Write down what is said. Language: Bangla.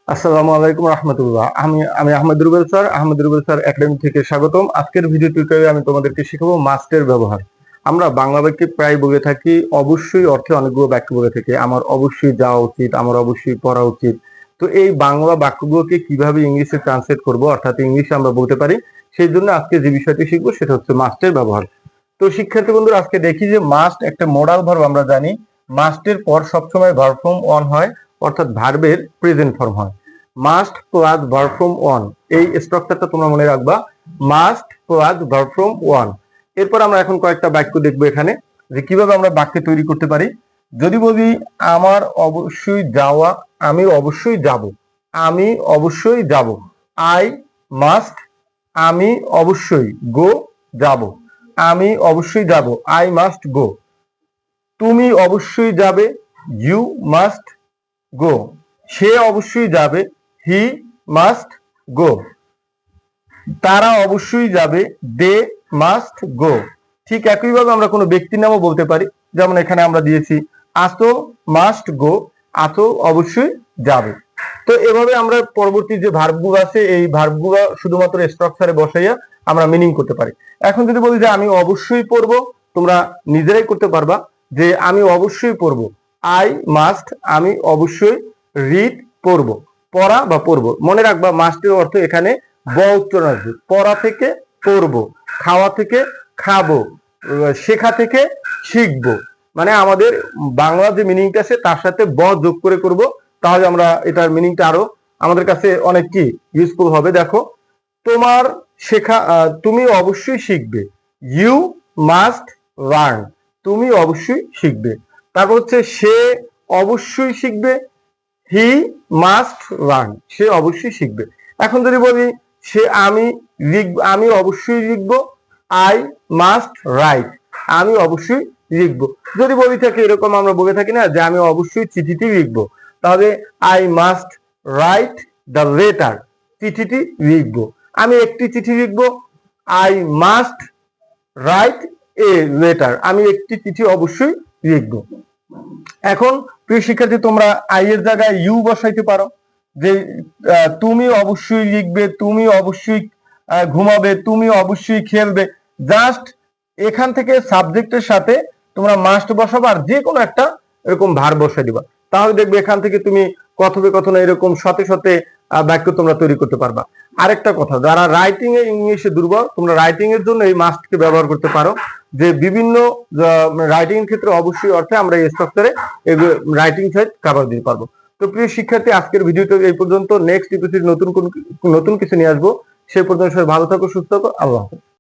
আসসালামু আলাইকুম রহমতুল্লাহ। আমি Ahmed Rubel sir, Ahmed Rubel sir academy থেকে স্বাগতম। আজকের ভিডিও টিউটোরিয়ালে আমি তোমাদেরকে শেখাবো মাস্টের ব্যবহার। আমরা বাংলা বাক্যে প্রায় বলে থাকি অবশ্যই অর্থে অনেকগুলো বাক্য বলে থাকি, আমার অবশ্যই যাওয়া উচিত, আমার অবশ্যই পড়া উচিত। তো এই বাংলা বাক্যগুলোকে কিভাবে ইংলিশে ট্রান্সলেট করব, অর্থাৎ ইংলিশে আমরা বলতে পারি, সেই জন্য আজকে যে বিষয়টি শিখবো সেটা হচ্ছে মাস্টের ব্যবহার। তো শিক্ষার্থী বন্ধুরা, আজকে দেখি যে মাস্ট একটা মোডাল ভার্ব। আমরা জানি মাস্টের পর সবসময় ভার্ব ফর্ম অন হয়, অর্থাৎ ভার্বের প্রেজেন্ট ফর্ম হয়। Must plus verb form one, এই স্ট্রাকচারটা তোমরা মনে রাখবা, must plus verb form one. এরপর আমরা এখন কয়েকটা বাক্য দেখবো এখানে, যে কিভাবে আমরা বাক্য তৈরি করতে পারি। যদি বলি আমার অবশ্যই যাওয়া, আমি অবশ্যই যাব, আমি অবশ্যই যাব, আই মাস্ট, আমি অবশ্যই, গো যাব, আমি অবশ্যই যাব, আই মাস্ট গো। তুমি অবশ্যই যাবে, ইউ মাস্ট গো। সে অবশ্যই যাবে, হি মাস্ট গো। তারা অবশ্যই যাবে, দে মাস্ট গো। ঠিক একইভাবে আমরা কোনো ব্যক্তির নামও বলতে পারি, যেমন এখানে আমরা দিয়েছি আতো মাস্ট গো, আতো অবশ্যই যাবে। তো এভাবে আমরা পরবর্তী যে ভার্বগুলো আছে এই ভার্বগুলো শুধুমাত্র স্ট্রাকচারে বসাইয়া আমরা মিনিং করতে পারি। এখন যদি বলি যে আমি অবশ্যই পড়বো, তোমরা নিজেরাই করতে পারবা যে আমি অবশ্যই পড়বো, আই মাস্ট, আমি অবশ্যই রিড, পড়বো, পড়া বা পড়বো। মনে রাখবা মাস্টের অর্থ এখানে ব উচ্চারণ আসবে, পড়া থেকে পড়বো, খাওয়া থেকে খাবো, শেখা থেকে শিখবো। মানে আমাদের বাংলা যে মিনিংটা আছে তার সাথে ব যোগ করে করব, তাহলে আমরা এটার মিনিংটা আরো আমাদের কাছে অনেক কি ইউজফুল হবে। দেখো, তোমার শেখা, তুমি অবশ্যই শিখবে, ইউ মাস্ট লার্ন, তুমি অবশ্যই শিখবে। তারপর হচ্ছে সে অবশ্যই শিখবে, হি মাস্ট লার্ন, সে অবশ্যই শিখবে। এখন যদি বলি সে আমি আমি অবশ্যই লিখবো, আই মাস্ট রাইট, আমি অবশ্যই লিখবো। যদি বলি থাকে এরকম আমরা বলে থাকি না যে আমি অবশ্যই চিঠিটি লিখবো, তাহলে I must write the letter, চিঠিটি লিখবো। আমি একটি চিঠি লিখবো, I must write a letter, আমি একটি চিঠি অবশ্যই লিখবো। এখন প্রিয় শিক্ষার্থী, তোমরা আই এর জায়গায় ইউ বসাইতে পারো, যে তুমি অবশ্যই লিখবে, তুমি অবশ্যই ঘুমাবে, তুমি অবশ্যই খেলবে। জাস্ট এখান থেকে সাবজেক্টের সাথে তোমরা মাস্ট বসাবা, আর যে কোনো একটা এরকম ভার বসাই দিবা, তাহলে দেখবে এখান থেকে তুমি কথোপকথনে এরকম শতে শতে বাক্য তোমরা তৈরি করতে পারবা। আরেকটা কথা, যারা রাইটিং এ ইংলিশে দুর্বল, তোমরা রাইটিং এর জন্য এই মাস্টকে ব্যবহার করতে পারো, যে বিভিন্ন রাইটিং এর ক্ষেত্রে অবশ্যই অর্থে আমরা এই স্ট্রাকচারে রাইটিং সাইড কভার দিতে পারবো। তো প্রিয় শিক্ষার্থী, আজকের ভিডিওটা এই পর্যন্ত। নেক্সট এপিসোডে নতুন কিছু নিয়ে আসবো। সেই পর্যন্ত সবাই ভালো থাকো, সুস্থ থাকো, আল্লাহ হাফেজ।